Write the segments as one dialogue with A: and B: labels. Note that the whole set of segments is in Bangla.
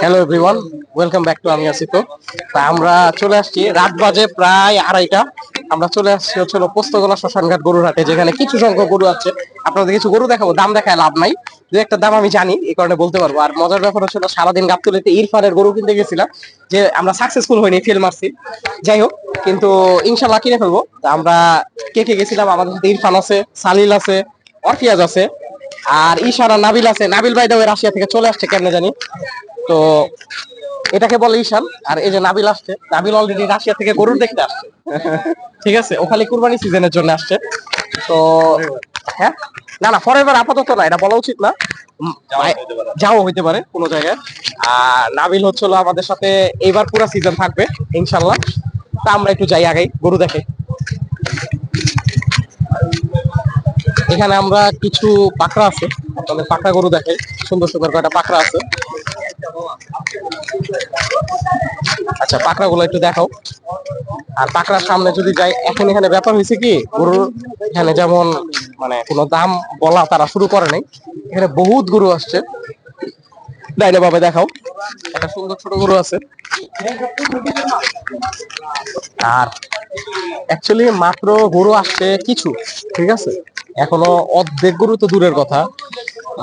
A: Hello everyone, welcome back to আমি আসিফ। তা আমরা চলে আসছি, রাত বাজে প্রায় 2:30। আমরা চলে আসছি হলো পোস্তগোলা শ্মশানঘাট গরুর হাটে, যেখানে কিছু সংখ্যক গরু আছে। আপনাদের কিছু গরু দেখাবো, দাম দেখায় লাভ নাই, দু একটা দাম আমি জানি, এই কারণে বলতে পারবো। আর মজার ব্যাপার হচ্ছিল, সারাদিন গাবতলীতে ইরফানের গরু কিনতে গেছিলাম, যে আমরা সাকসেসফুল হইনি, ফেল মারছি। যাই হোক, কিন্তু ইনশাল্লাহ কিনে ফেলবো। তা আমরা কে কে গেছিলাম, আমাদের সাথে ইরফান আছে, সালিল আছে, অরফিয়াজ আছে, আর ঈশান আর নাবিল আছে। নাবিল ভাই দাও রাশিয়া থেকে চলে আসছে কেমনে জানি। তো এটাকে বলে ঈশান। আর এই যে নাবিল আসছে, নাবিল অলরেডি রাশিয়া থেকে গরুর দেখতে আসছে। ঠিক আছে, ও খালি কুরবানি সিজনের জন্য আসছে। তো হ্যাঁ, না না, ফরএভার আপাতত না, এটা বলা উচিত না। যাও হইতে পারে কোনো জায়গায়। আর নাবিল হচ্ছিল আমাদের সাথে এইবার পুরো সিজন থাকবে ইনশাল্লাহ। তা আমরা একটু যাই আগে গরু দেখে। এখানে আমরা কিছু পাকড়া আছে, আপনাদের পাকড়া গরু দেখে, সুন্দর সুন্দর কয়টা পাকড়া আছে। আচ্ছা, পাকড়া গুলো একটু দেখাও। আর পাকড়ার সামনে যদি যাই, এখন এখানে ব্যাপার হয়েছে কি, গরুর এখানে যেমন মানে কোনো দাম বলা তারা শুরু করে নাই। এখানে বহুত গরু আসছে। ডাইনে ভাবে দেখাও, একটা সুন্দর ছোট গরু আছে। আর অ্যাকচুয়ালি মাত্র গরু আসছে কিছু, ঠিক আছে, এখনো অর্ধেক গরু তো দূরের কথা,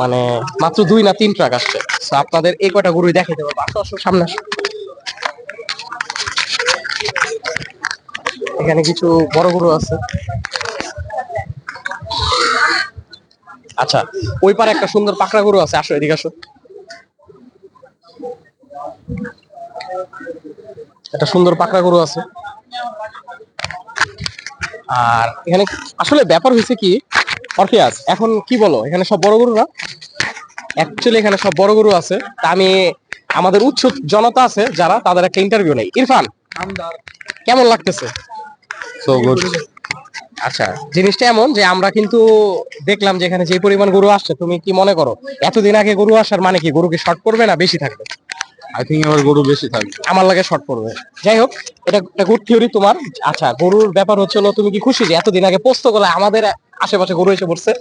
A: মানে মাত্র 2 না 3 ট্রাক আসছে। তো আপনাদের এই কয়টা গরুই দেখাইতে পারবো। আসো আসো, সামনে আসো। এখানে কিছু বড় গরু আছে। আচ্ছা, ওই পারে একটা সুন্দর পাকড়া গরু আছে, আসো এদিকে আসো। একটা সুন্দর পাকড়া গরু আছে। আর এখানে আসলে ব্যাপার হয়েছে কি, অরফিয়াস এখন কি বলো, এখানে সব বড় গরু না? অ্যাকচুয়ালি এখানে সব বড় গরু আছে। তা আমি, আমাদের উৎসুক জনতা আছে যারা, তাদের একটা ইন্টারভিউ নেই। ইরফান, কেমন লাগতেছে?
B: So good.
A: আচ্ছা, জিনিসটা এমন যে আমরা কিন্তু দেখলাম যে এখানে যে পরিমাণ গরু আসছে, তুমি কি মনে করো এতদিন আগে গরু আসার মানে কি, গরু কি শর্ট পড়বে না বেশি থাকবে?
B: আই থিঙ্ক এবার গরু বেশি থাকবে।
A: আমার লাগে শর্ট পড়বে। যাই হোক, এটা একটা গুড থিওরি তোমার। আচ্ছা, গরুর ব্যাপার হচ্ছে হলো, তুমি কি খুশি যে এতদিন আগে পোস্ত গুলা আমাদের আশেপাশে গরু এসে পড়ছে?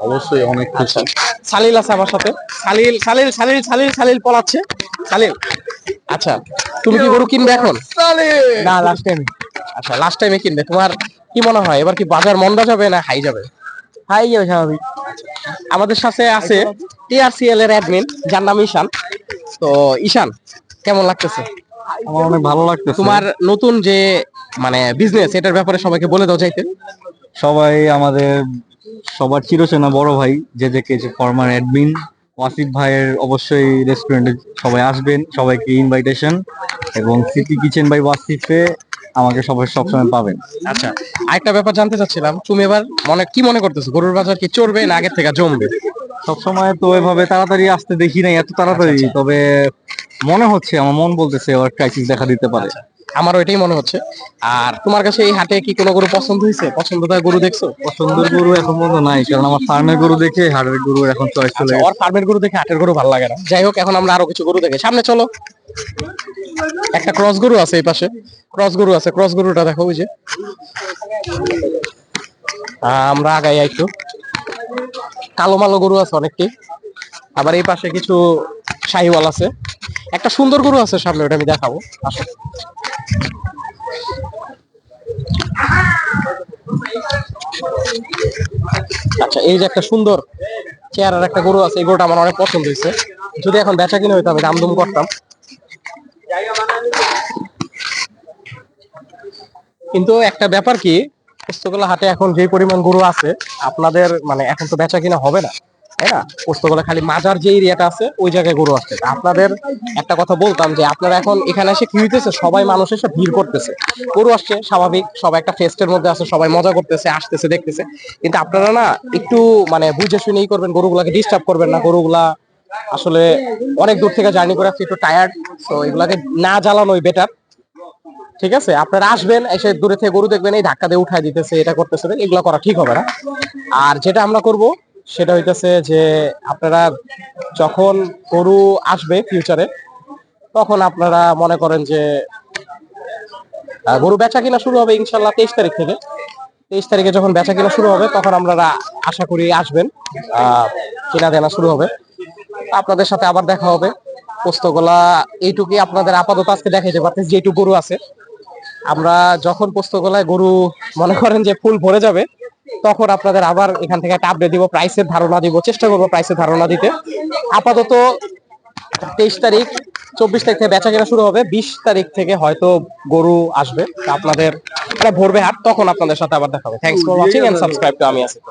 B: অবশ্যই অনেক
A: আচ্ছা,
B: খুশি।
A: সালিল আছে আমার সাথে। সালিল সালিল সালিল সালিল সালিল পলাচ্ছে। সালিল, আচ্ছা, তুমি কি গরু কিনবে এখন?
C: না, লাস্ট টাইম।
A: আচ্ছা, লাস্ট টাইমে কিনবে। তোমার কি মনে হয় এবার কি বাজার মন্দা যাবে না হাই যাবে?
C: হাই যাবে স্বাভাবিক।
A: আমাদের সাথে আছে টিআরসিএল এর অ্যাডমিন, যার নাম ঈশান। তো ঈশান, কেমন লাগতেছে?
B: আমার অনেক ভালো লাগতেছে।
A: তোমার নতুন যে মানে বিজনেস, এটার ব্যাপারে সবাইকে বলে দাও চাইতে।
B: সবাই আমাদের সবার চিরচেনা বড় ভাই যে ফরমার অ্যাডমিন ওয়াসিফ ভাইয়ের অবশ্যই রেস্টুরেন্টে সবাই আসবেন, সবাইকে ইনভাইটেশন। এবং সিটি কিচেন বাই ওয়াসিফে আমাকে সবাই সবসময় পাবেন।
A: আচ্ছা, আরেকটা ব্যাপার জানতে চাচ্ছিলাম, তুমি এবার কি মনে করতেছো, গরুর বাজার কি চড়বে না আগের থেকে জমবে?
B: সবসময় তো এভাবে তাড়াতাড়ি আসতে দেখি নাই, এত তাড়াতাড়ি।
A: আচ্ছা, আচ্ছা।
B: তবে মনে হচ্ছে, আমার মন বলতেছে এবার ক্রাইসিস দেখা দিতে পারে।
A: আচ্ছা, আমারও এটাই মনে হচ্ছে। আর তোমার কাছে এই হাটে কি কোনো গরু পছন্দ হয়েছে, পছন্দদার গরু দেখছো?
B: পছন্দের গরু এখন পর্যন্ত নাই, কারণ আমার ফার্মের গরু দেখে হাটের গরু এখন চয়েস চলে
A: আচ্ছা, ওর
B: গেছে।
A: ফার্মের গরু দেখে হাটের গরু ভালো লাগে না। যাই হোক, এখন আমরা আরো কিছু গরু দেখে সামনে চলো। একটা ক্রস গরু আছে এই পাশে, ক্রস গরু আছে, ক্রস গরুটা দেখো ওই যে। আমরা আগাই একটু। কালো মালো গরু আছে অনেকটি। আবার এই পাশে কিছু শাহিওয়াল আছে। একটা সুন্দর গরু আছে সামনে, ওটা আমি দেখাবো, আসো। আচ্ছা, এই যে একটা সুন্দর চেহারার একটা গরু আছে, এই গরুটা আমার অনেক পছন্দ হয়েছে। যদি এখন বেচা কিনে হইতো আমি দাম দুম করতাম। কিন্তু একটা ব্যাপার কি, পোস্তগোলা হাটে এখন যে পরিমাণ গরু আছে, আপনাদের মানে এখন তো বেচা কিনা হবে না, তাই না? পোস্তগোলা খালি মাজার যে এরিয়াটা আছে ওই জায়গায় গরু আসছে। আপনাদের একটা কথা বলতাম যে আপনারা এখন এখানে এসে কি হইতেছে, সবাই মানুষ এসে ভিড় করতেছে, গরু আসছে স্বাভাবিক, সবাই একটা ফেস্টের মধ্যে আছে, সবাই মজা করতেছে, আসতেছে, দেখতেছে। কিন্তু আপনারা না একটু মানে বুঝে শুনেই করবেন, গরুগুলাকে ডিস্টার্ব করবেন না। গরুগুলা আসলে অনেক দূর থেকে জার্নি করে আসছে, একটু টায়ার্ড, তো এগুলাকে না জ্বালানোই বেটার। ঠিক আছে, আপনারা আসবেন, এসে দূরে থেকে গরু দেখবেন, এই ধাক্কা দিয়ে উঠাই দিতেছে, এটা করতেছে, এগুলো করা ঠিক হবে না। আর যেটা আমরা করব সেটা হইতেছে যে আপনারা যখন গরু আসবে ফিউচারে, তখন আপনারা মনে করেন যে গরু বেচা কিনা শুরু হবে ইনশাল্লাহ 23 তারিখ থেকে। 23 তারিখে যখন বেচা কিনা শুরু হবে, তখন আপনারা আশা করি আসবেন, কিনা দেনা শুরু হবে, আপনাদের সাথে আবার দেখা হবে। পোস্তগোলা এইটুকুই আপনাদের আপাতত আজকে দেখাইতে পারতেছি যেটুকু গরু আছে। আমরা যখন পোস্তগোলায় গরু মনে করেন যে ফুল ভরে যাবে তখন আপনাদের আবার এখান থেকে একটা আপডেট দিব, প্রাইসের ধারণা দিব, চেষ্টা করবো প্রাইসের ধারণা দিতে। আপাতত 23 তারিখ 24 তারিখ থেকে বেচা কেনা শুরু হবে, 20 তারিখ থেকে হয়তো গরু আসবে, তা আপনাদের ভরবে হাট, তখন আপনাদের সাথে আবার দেখা হবে। Thanks for watching and subscribe to আমি আসিফ।